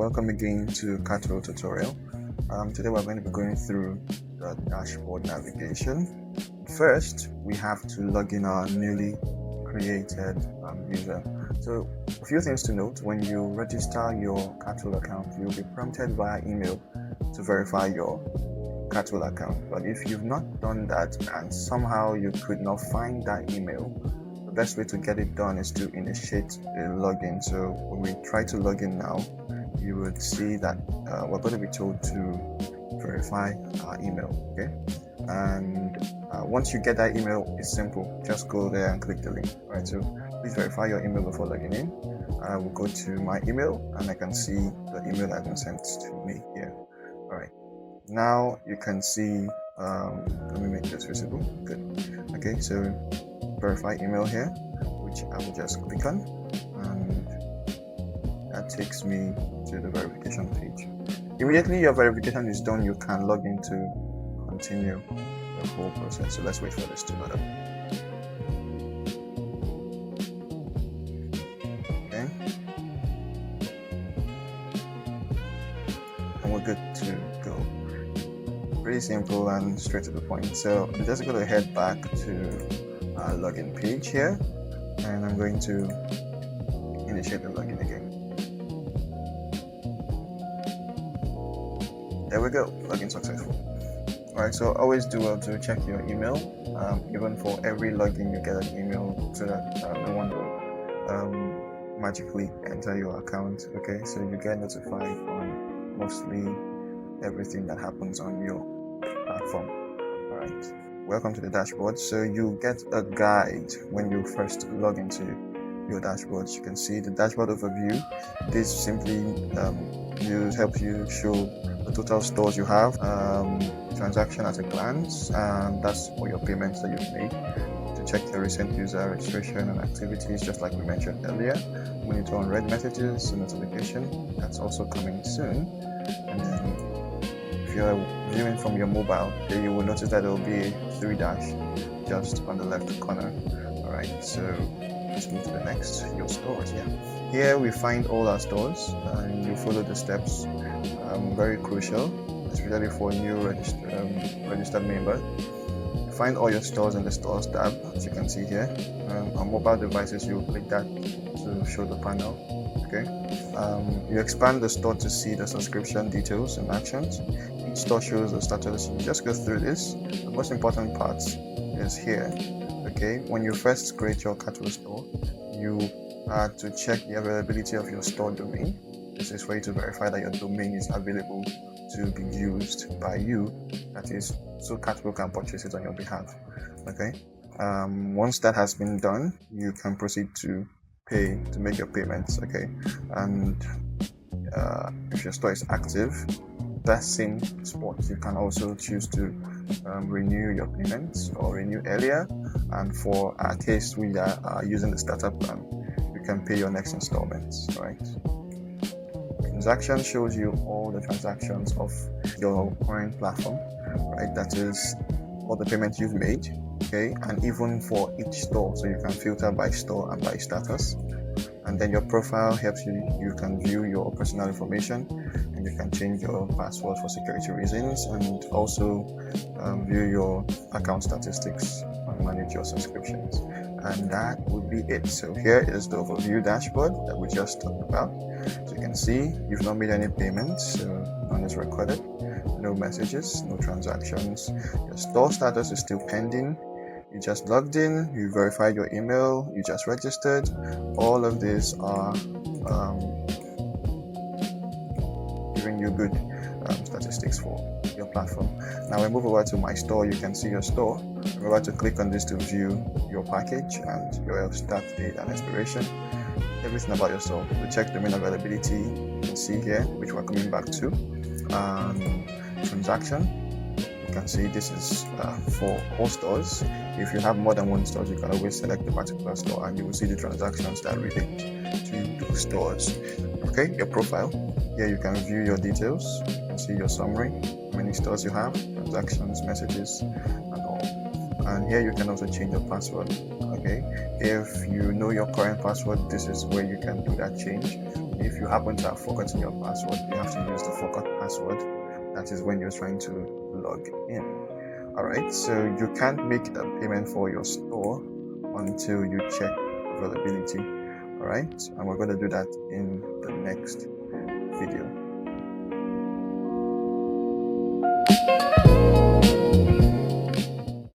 welcome again to Qartwil tutorial. Today we're going to be going through the dashboard navigation. First, we have to log in our newly created user. So a few things to note: when you register your Qartwil account, you'll be prompted via email to verify your Qartwil account. But if you've not done that and somehow you could not find that email, the best way to get it done is to initiate a login. So when we try to log in now, you would see that we're going to be told to verify our email. Okay, and once you get that email, it's simple. Just go there and click the link. Right, so please verify your email before logging in. I will go to my email and I can see the email has been sent to me here. All right, now you can see, let me make this visible. Good. Okay, so verify email here, which I will just click on, and that takes me to the verification page. Immediately your verification is done, you can log in to continue the whole process. So let's wait for this to load up. Okay, and we're good to go. Pretty simple and straight to the point. So I'm just going to head back to our login page here, and I'm going to initiate the login again. There we go, login successful. Alright, so always do well to check your email. Even for every login, you get an email so that no one will magically enter your account. Okay, so you get notified on mostly everything that happens on your platform. Alright, welcome to the dashboard. So you get a guide when you first log into your dashboard. You can see the dashboard overview. This simply helps you show the total stores you have, transaction at a glance, and that's for your payments that you've made. To check your recent user registration and activities, just like we mentioned earlier. Monitor on red messages and notification, that's also coming soon. And then if you're viewing from your mobile, then you will notice that there will be a 3 dash just on the left corner. Alright, so let's move to the next, your stores. Here we find all our stores, and you follow the steps. Very crucial, especially for new registered member. You find all your stores in the stores tab, as you can see here. On mobile devices, you click that to show the panel. Okay, you expand the store to see the subscription details and actions. Each store shows the status. You just go through this. The most important part is here. Okay, when you first create your Qartwil store, you are to check the availability of your store domain. This is for you to verify that your domain is available to be used by you, that is, so Qartwil can purchase it on your behalf. Okay, once that has been done, you can proceed to pay, to make your payments. Okay, and if your store is active, that same spot, you can also choose to renew your payments or renew earlier. And for our case, we are using the startup plan. You can pay your next installments. Right. Transaction shows you all the transactions of your current platform, right? That is all the payments you've made. Okay, and even for each store, so you can filter by store and by status. And then your profile helps you can view your personal information, and you can change your password for security reasons, and also view your account statistics and manage your subscriptions. And that would be it. So here is the overview dashboard that we just talked about. So you can see you've not made any payments, so none is recorded, no messages, no transactions. Your store status is still pending. You just logged in, you verified your email, you just registered. All of these are giving you good statistics for your platform. Now we move over to my store. You can see your store. Remember to click on this to view your package and your start date and expiration. Everything about your store. To check domain availability, you can see here, which we're coming back to. Transaction. You can see this is for all stores. If you have more than one store, you can always select a particular store and you will see the transactions that relate to those stores. Okay, your profile. Here you can view your details. You can see your summary, how many stores you have, transactions, messages, and all. And here you can also change your password. Okay, if you know your current password, this is where you can do that change. if you happen to have forgotten your password, you have to use the forgot password. That is when you're trying to log in. Alright, so you can't make a payment for your store until you check availability. Alright, and we're going to do that in the next video.